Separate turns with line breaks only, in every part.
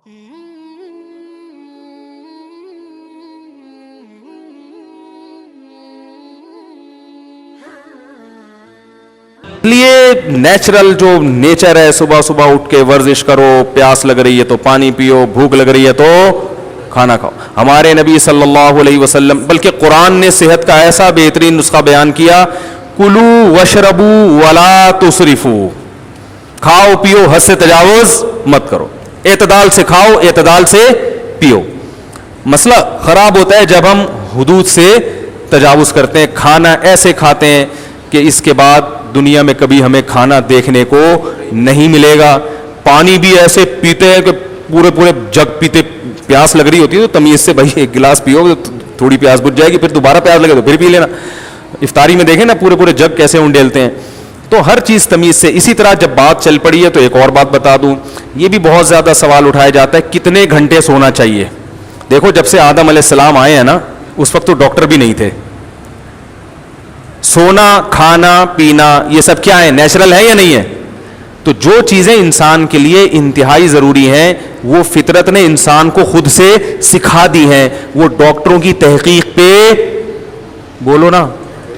لیے نیچرل جو نیچر ہے، صبح صبح اٹھ کے ورزش کرو، پیاس لگ رہی ہے تو پانی پیو، بھوک لگ رہی ہے تو کھانا کھاؤ. ہمارے نبی صلی اللہ علیہ وسلم، بلکہ قرآن نے صحت کا ایسا بہترین نسخہ بیان کیا، کلو وشربو ولا تسرفو، کھاؤ پیو، حد سے تجاوز مت کرو، اعتدال سے کھاؤ، اعتدال سے پیو. مسئلہ خراب ہوتا ہے جب ہم حدود سے تجاوز کرتے ہیں، کھانا ایسے کھاتے ہیں کہ اس کے بعد دنیا میں کبھی ہمیں کھانا دیکھنے کو نہیں ملے گا. پانی بھی ایسے پیتے ہیں کہ پورے پورے جگ پیتے، پیاس لگ رہی ہوتی ہے تو تمیز سے بھائی ایک گلاس پیو، تھوڑی پیاس بجھ جائے گی، پھر دوبارہ پیاس لگے تو پھر پی لینا. افطاری میں دیکھیں نا پورے پورے جگ کیسے انڈیلتے ہیں. تو ہر چیز تمیز سے. اسی طرح جب بات چل پڑی ہے تو ایک اور بات بتا دوں، یہ بھی بہت زیادہ سوال اٹھایا جاتا ہے کتنے گھنٹے سونا چاہیے. دیکھو جب سے آدم علیہ السلام آئے ہیں نا، اس وقت تو ڈاکٹر بھی نہیں تھے. سونا، کھانا پینا یہ سب کیا ہے؟ نیچرل ہے یا نہیں ہے؟ تو جو چیزیں انسان کے لیے انتہائی ضروری ہیں وہ فطرت نے انسان کو خود سے سکھا دی ہیں، وہ ڈاکٹروں کی تحقیق پہ بولو نا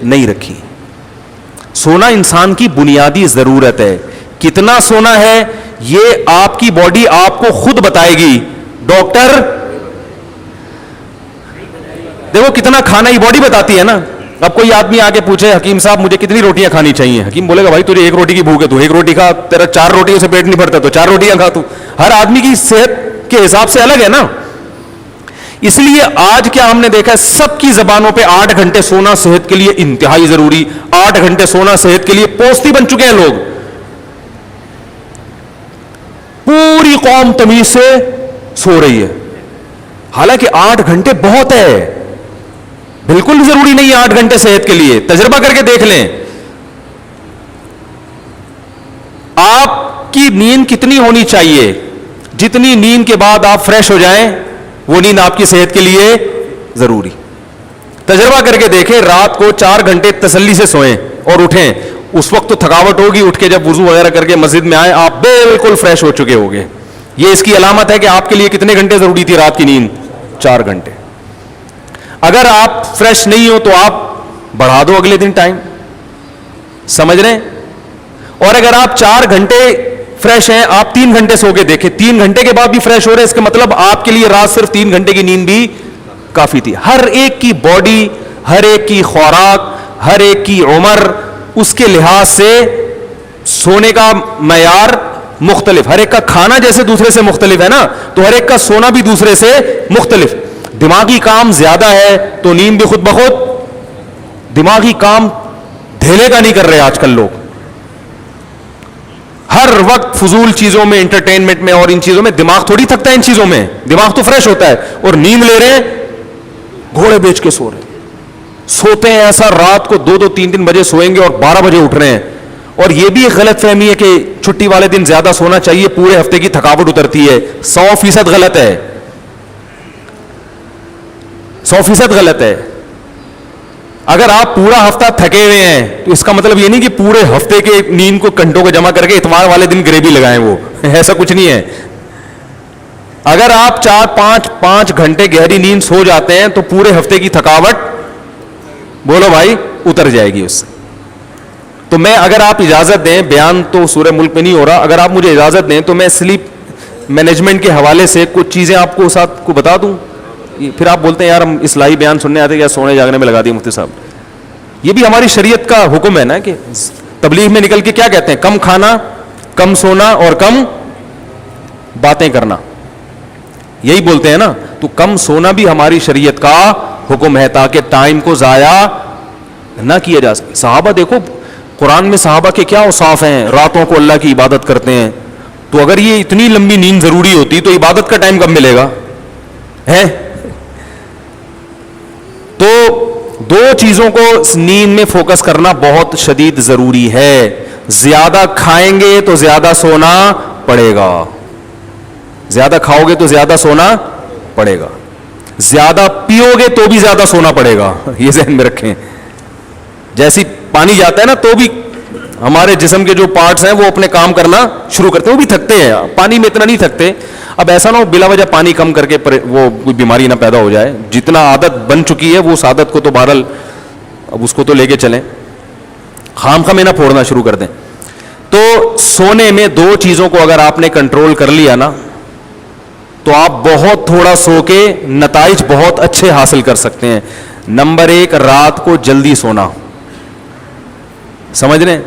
نہیں رکھی. سونا انسان کی بنیادی ضرورت ہے. کتنا سونا ہے یہ آپ کی باڈی آپ کو خود بتائے گی. ڈاکٹر دیکھو کتنا کھانا ہی باڈی بتاتی ہے نا. اب کوئی آدمی آگے پوچھے حکیم صاحب مجھے کتنی روٹیاں کھانی چاہیے، حکیم بولے گا بھائی تجھے ایک روٹی کی بھوک ہے تو ایک روٹی کھا، تیرا 4 روٹیوں سے پیٹ نہیں بھرتا تو 4 روٹیاں کھا. تو ہر آدمی کی صحت کے حساب سے الگ ہے نا. اس لیے آج کیا ہم نے دیکھا ہے سب کی زبانوں پہ 8 گھنٹے سونا صحت کے لیے انتہائی ضروری، 8 گھنٹے سونا صحت کے لیے پوستی بن چکے ہیں لوگ. پوری قوم تمیز سے سو رہی ہے، حالانکہ 8 گھنٹے بہت ہے. بالکل ضروری نہیں ہے 8 گھنٹے صحت کے لیے. تجربہ کر کے دیکھ لیں آپ کی نیند کتنی ہونی چاہیے. جتنی نیند کے بعد آپ فریش ہو جائیں وہ نیند آپ کی صحت کے لیے ضروری. تجربہ کر کے دیکھیں رات کو 4 گھنٹے تسلی سے سوئیں اور اٹھیں، اس وقت تو تھکاوٹ ہوگی، اٹھ کے جب وضو وغیرہ کر کے مسجد میں آئیں آپ بالکل فریش ہو چکے ہوگے. یہ اس کی علامت ہے کہ آپ کے لیے کتنے گھنٹے ضروری تھی رات کی نیند؟ 4 گھنٹے. اگر آپ فریش نہیں ہو تو آپ بڑھا دو اگلے دن ٹائم، سمجھ رہے ہیں؟ اور اگر آپ 4 گھنٹے فریش ہیں، آپ 3 گھنٹے سو کے دیکھیں، 3 گھنٹے کے بعد بھی فریش ہو رہے ہیں، اس کا مطلب آپ کے لیے رات صرف 3 گھنٹے کی نیند بھی کافی تھی. ہر ایک کی باڈی، ہر ایک کی خوراک، ہر ایک کی عمر، اس کے لحاظ سے سونے کا معیار مختلف. ہر ایک کا کھانا جیسے دوسرے سے مختلف ہے نا، تو ہر ایک کا سونا بھی دوسرے سے مختلف. دماغی کام زیادہ ہے تو نیند بھی خود بخود. دماغی کام دھیلے کا نہیں کر رہے آج کل لوگ، ہر وقت فضول چیزوں میں، انٹرٹینمنٹ میں اور ان چیزوں میں. دماغ تھوڑی تھکتا ہے ان چیزوں میں، دماغ تو فریش ہوتا ہے. اور نیند لے رہے ہیں، گھوڑے بیچ کے سو رہے ہیں. سوتے ہیں ایسا رات کو 2-2, 3-3 بجے سوئیں گے اور 12 بجے اٹھ رہے ہیں. اور یہ بھی ایک غلط فہمی ہے کہ چھٹی والے دن زیادہ سونا چاہیے، پورے ہفتے کی تھکاوٹ اترتی ہے. 100% غلط ہے، 100% غلط ہے. اگر آپ پورا ہفتہ تھکے ہوئے ہیں تو اس کا مطلب یہ نہیں کہ پورے ہفتے کے نیند کو گھنٹوں کو جمع کر کے اتوار والے دن گریوی لگائیں، وہ ایسا کچھ نہیں ہے. اگر آپ 4-5 گھنٹے گہری نیند سو جاتے ہیں تو پورے ہفتے کی تھکاوٹ بولو بھائی اتر جائے گی اس سے. تو میں اگر آپ اجازت دیں، بیان تو سورہ ملک میں نہیں ہو رہا، اگر آپ مجھے اجازت دیں تو میں سلیپ مینجمنٹ کے حوالے سے کچھ چیزیں آپ کو ساتھ کو بتا دوں. پھر آپ بولتے ہیں یار ہم اصلاحی بیان سننے آتے یا سونے جاگنے میں لگا دیے مفتی صاحب. یہ بھی ہماری شریعت کا حکم ہے نا کہ تبلیغ میں نکل کے کیا کہتے ہیں؟ کم کھانا، کم سونا اور کم باتیں کرنا، یہی بولتے ہیں نا. تو کم سونا بھی ہماری شریعت کا حکم ہے تاکہ ٹائم کو ضائع نہ کیا جا سکے. صحابہ دیکھو قرآن میں صحابہ کے کیا اوصاف ہیں، راتوں کو اللہ کی عبادت کرتے ہیں. تو اگر یہ اتنی لمبی نیند ضروری ہوتی تو عبادت کا ٹائم کب ملے گا ہے؟ تو 2 چیزوں کو نیند میں فوکس کرنا بہت شدید ضروری ہے. زیادہ کھائیں گے تو زیادہ سونا پڑے گا، زیادہ کھاؤ گے تو زیادہ سونا پڑے گا، زیادہ پیو گے تو بھی زیادہ سونا پڑے گا. یہ ذہن میں رکھیں. جیسی پانی جاتا ہے نا تو بھی ہمارے جسم کے جو پارٹس ہیں وہ اپنے کام کرنا شروع کرتے ہیں، وہ بھی تھکتے ہیں. پانی میں اتنا نہیں تھکتے. اب ایسا نہ ہو بلا وجہ پانی کم کر کے وہ کوئی بیماری نہ پیدا ہو جائے. جتنا عادت بن چکی ہے وہ اس عادت کو تو بہرحال اب اس کو تو لے کے چلیں, خام خامے نہ پھوڑنا شروع کر دیں. تو سونے میں 2 چیزوں کو اگر آپ نے کنٹرول کر لیا نا تو آپ بہت تھوڑا سو کے نتائج بہت اچھے حاصل کر سکتے ہیں. نمبر 1, رات کو جلدی سونا. سمجھ رہے ہیں,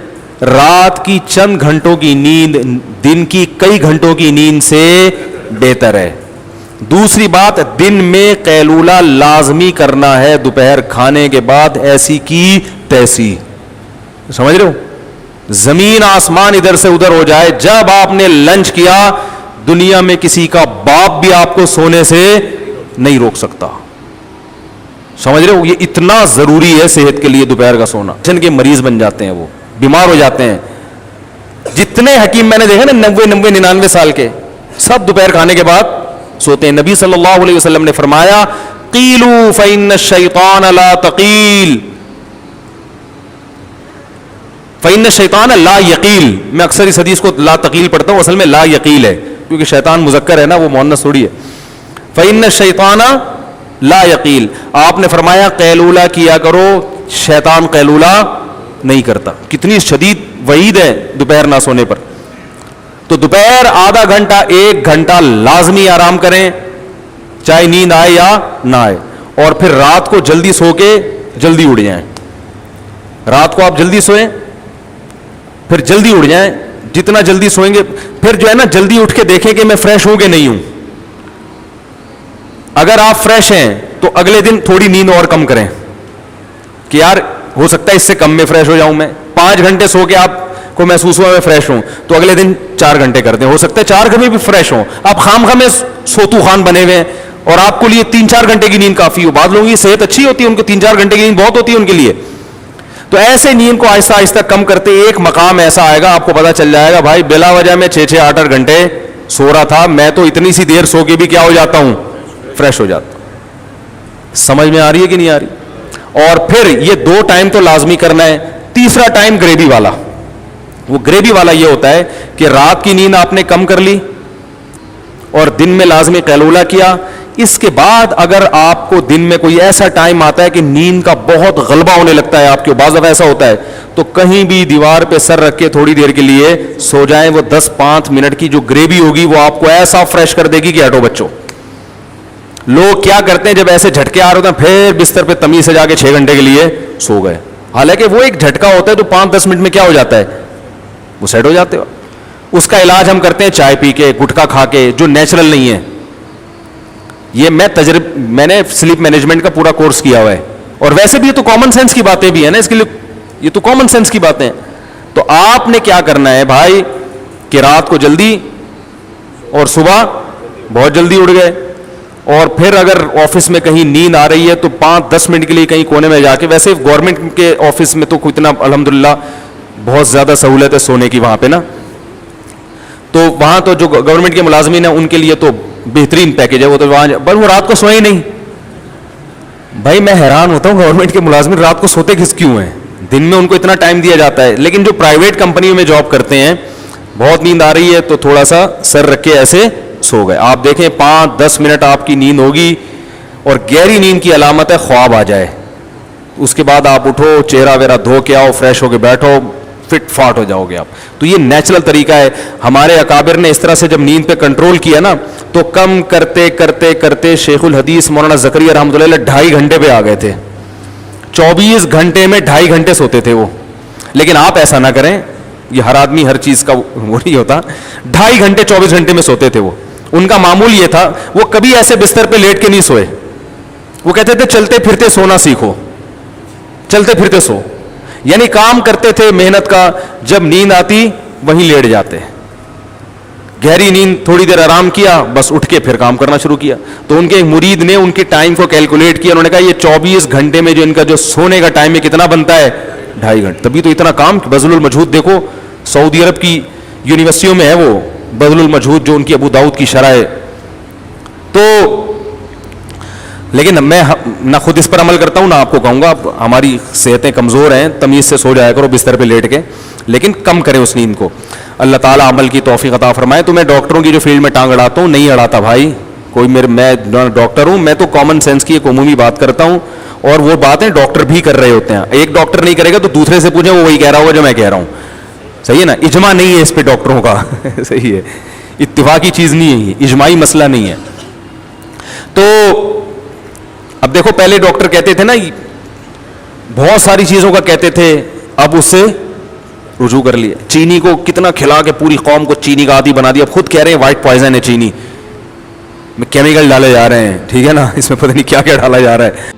رات کی چند گھنٹوں کی نیند دن کی کئی گھنٹوں کی نیند سے بہتر ہے. دوسری بات, دن میں قیلولہ لازمی کرنا ہے دوپہر کھانے کے بعد, ایسی کی تیسی. سمجھ رہے ہو, زمین آسمان ادھر سے ادھر ہو جائے, جب آپ نے لنچ کیا دنیا میں کسی کا باپ بھی آپ کو سونے سے نہیں روک سکتا. سمجھ رہے ہو, یہ اتنا ضروری ہے صحت کے لیے دوپہر کا سونا. جن کے مریض بن جاتے ہیں, وہ بیمار ہو جاتے ہیں. جتنے حکیم میں نے دیکھے نا 90-99 سال کے, سب دوپہر کھانے کے بعد سوتے ہیں. نبی صلی اللہ علیہ وسلم نے فرمایا قیلوا فإن الشیطان لا تقیل فإن الشیطان لا یقیل. میں اکثر اس حدیث کو لا تقیل پڑھتا ہوں, اصل میں لا یقیل ہے کیونکہ شیطان مذکر ہے نا, وہ مؤنث تھوڑی ہے. فإن الشیطان لا یقیل. آپ نے فرمایا قیلولہ کیا کرو, شیطان قیلولہ نہیں کرتا. کتنی شدید وعید ہے دوپہر نہ سونے پر. تو دوپہر آدھا گھنٹہ 1 گھنٹہ لازمی آرام کریں, چاہے نیند آئے یا نہ آئے. اور پھر رات کو جلدی سو کے جلدی اٹھ جائیں. رات کو آپ جلدی سوئیں پھر جلدی اٹھ جائیں. جتنا جلدی سوئیں گے پھر جو ہے نا جلدی اٹھ کے دیکھیں کہ میں فریش ہوں کہ نہیں ہوں. اگر آپ فریش ہیں تو اگلے دن تھوڑی نیند اور کم کریں کہ یار ہو سکتا ہے اس سے کم میں فریش ہو جاؤں. میں 5 گھنٹے سو کے آپ کو محسوس ہوا میں فریش ہوں تو اگلے دن 4 گھنٹے کر دیں. ہو سکتا ہے 4 گھنٹے بھی فریش ہوں. آپ خام خام میں سوتو خان بنے ہوئے ہیں اور آپ کو لیے 3-4 گھنٹے کی نیند کافی ہو. بعض لوگوں کی صحت اچھی ہوتی ہے, ان کو 3-4 گھنٹے کی نیند بہت ہوتی ہے ان کے لیے. تو ایسے نیند کو آہستہ آہستہ کم کرتے ایک مقام ایسا آئے گا آپ کو پتا چل جائے گا بھائی بلا وجہ میں 6-8 گھنٹے سو رہا تھا, میں تو اتنی سی دیر سو کے بھی کیا ہو جاتا ہوں, فریش ہو جاتا ہوں. سمجھ میں آ رہی ہے کہ نہیں آ رہی؟ اور پھر یہ 2 ٹائم تو لازمی کرنا ہے. تیسرا ٹائم گریوی والا. وہ گریوی والا یہ ہوتا ہے کہ رات کی نیند آپ نے کم کر لی اور دن میں لازمی قیلولہ کیا. اس کے بعد اگر آپ کو دن میں کوئی ایسا ٹائم آتا ہے کہ نیند کا بہت غلبہ ہونے لگتا ہے آپ کے, بعض دفعہ ایسا ہوتا ہے, تو کہیں بھی دیوار پہ سر رکھ کے تھوڑی دیر کے لیے سو جائیں. وہ 10-5 منٹ کی جو گریوی ہوگی وہ آپ کو ایسا فریش کر دے گی کہ ہٹو بچوں. لوگ کیا کرتے ہیں جب ایسے جھٹکے آ رہے ہوتے ہیں پھر بستر پہ تمیز سے جا کے 6 گھنٹے کے لیے سو گئے. حالانکہ وہ ایک جھٹکا ہوتا ہے جو 5-10 منٹ میں کیا ہو جاتا ہے, وہ سیٹ ہو جاتے ہو. اس کا علاج ہم کرتے ہیں چائے پی کے, گٹکا کھا کے, جو نیچرل نہیں ہے. یہ میں نے سلیپ مینجمنٹ کا پورا کورس کیا ہوا ہے, اور ویسے بھی یہ تو کامن سینس کی باتیں بھی ہیں نا, اس کے لیے یہ تو کامن سینس کی باتیں ہیں. تو آپ نے کیا کرنا ہے بھائی کہ رات کو جلدی اور صبح بہت جلدی اٹھ گئے. اور پھر اگر آفس میں کہیں نیند آ رہی ہے تو 5-10 منٹ کے لیے کہیں کونے میں جا کے, ویسے گورنمنٹ کے آفس میں تو اتنا الحمدللہ بہت زیادہ سہولت ہے سونے کی وہاں پہ نا, تو وہاں تو جو گورنمنٹ کے ملازمین ہیں ان کے لیے تو بہترین پیکیج ہے. وہ تو وہاں بس وہ رات کو سوئے ہی نہیں. بھائی میں حیران ہوتا ہوں گورنمنٹ کے ملازمین رات کو سوتے کیوں ہیں, دن میں ان کو اتنا ٹائم دیا جاتا ہے. لیکن جو پرائیویٹ کمپنیوں میں جاب کرتے ہیں بہت نیند آ رہی ہے تو تھوڑا سا سر رکھ کے ایسے سو گئے. آپ دیکھیں 5-10 منٹ آپ کی نیند ہوگی, اور گہری نیند کی علامت ہے خواب آ جائے. اس کے بعد آپ اٹھو, چہرہ ویرہ دھو کے آؤ, فریش ہو کے بیٹھو, فٹ فاٹ ہو جاؤ گے آپ. تو یہ نیچرل طریقہ ہے. ہمارے اکابر نے اس طرح سے جب نیند پہ کنٹرول کیا نا تو کم کرتے کرتے کرتے شیخ الحدیث مولانا زکریا رحمۃ اللہ علیہ 2.5 گھنٹے پہ آ گئے تھے. 24 گھنٹے میں 2.5 گھنٹے سوتے تھے وہ. لیکن آپ ایسا نہ کریں, یہ ہر آدمی ہر چیز کا وہ نہیں ہوتا. 2.5 گھنٹے 24 گھنٹے میں سوتے تھے وہ. ان کا معمول یہ تھا, وہ کبھی ایسے بستر پہ لیٹ کے نہیں سوئے. وہ کہتے تھے چلتے پھرتے سونا سیکھو, چلتے پھرتے سو. یعنی کام کرتے تھے محنت کا, جب نیند آتی وہیں لیٹ جاتے. گہری نیند, تھوڑی دیر آرام کیا, بس اٹھ کے پھر کام کرنا شروع کیا. تو ان کے ایک مرید نے ان کے ٹائم کو کیلکولیٹ کیا. انہوں نے کہا یہ 24 گھنٹے میں جو ان کا جو سونے کا ٹائم ہے کتنا بنتا ہے, 2.5 گھنٹے. تبھی تو اتنا کام. بذل المجہود دیکھو, سعودی عرب کی یونیورسٹیوں میں ہے وہ بذل المجہود, جو ان کی ابو داؤد کی شرح ہے. تو لیکن میں نہ خود اس پر عمل کرتا ہوں نہ آپ کو کہوں گا. ہماری صحتیں کمزور ہیں, تمیز سے سو جایا کرو بستر پہ لیٹ کے, لیکن کم کریں اس نیند کو. اللہ تعالیٰ عمل کی توفیق عطا فرمائے. تو میں ڈاکٹروں کی جو فیلڈ میں ٹانگ اڑاتا ہوں نہیں اڑاتا بھائی, کوئی میں ڈاکٹر ہوں, میں تو کامن سینس کی ایک عمومی بات کرتا ہوں, اور وہ باتیں ڈاکٹر بھی کر رہے ہوتے ہیں. ایک ڈاکٹر نہیں کرے گا تو دوسرے سے پوچھیں, وہ وہی کہہ رہا ہوگا جو میں کہہ رہا ہوں. صحیح ہے نا, اجماع نہیں ہے اس پہ ڈاکٹروں کا. صحیح ہے, اتفاقی چیز نہیں ہے یہ, اجماعی مسئلہ نہیں ہے. تو اب دیکھو پہلے ڈاکٹر کہتے تھے نا, بہت ساری چیزوں کا کہتے تھے, اب اس سے رجوع کر لیا. چینی کو کتنا کھلا کے پوری قوم کو چینی کا عادی بنا دیا. اب خود کہہ رہے ہیں وائٹ پوائزن ہے چینی, میں کیمیکل ڈالے جا رہے ہیں, ٹھیک ہے نا, اس میں پتہ نہیں کیا کیا ڈالا جا رہا ہے.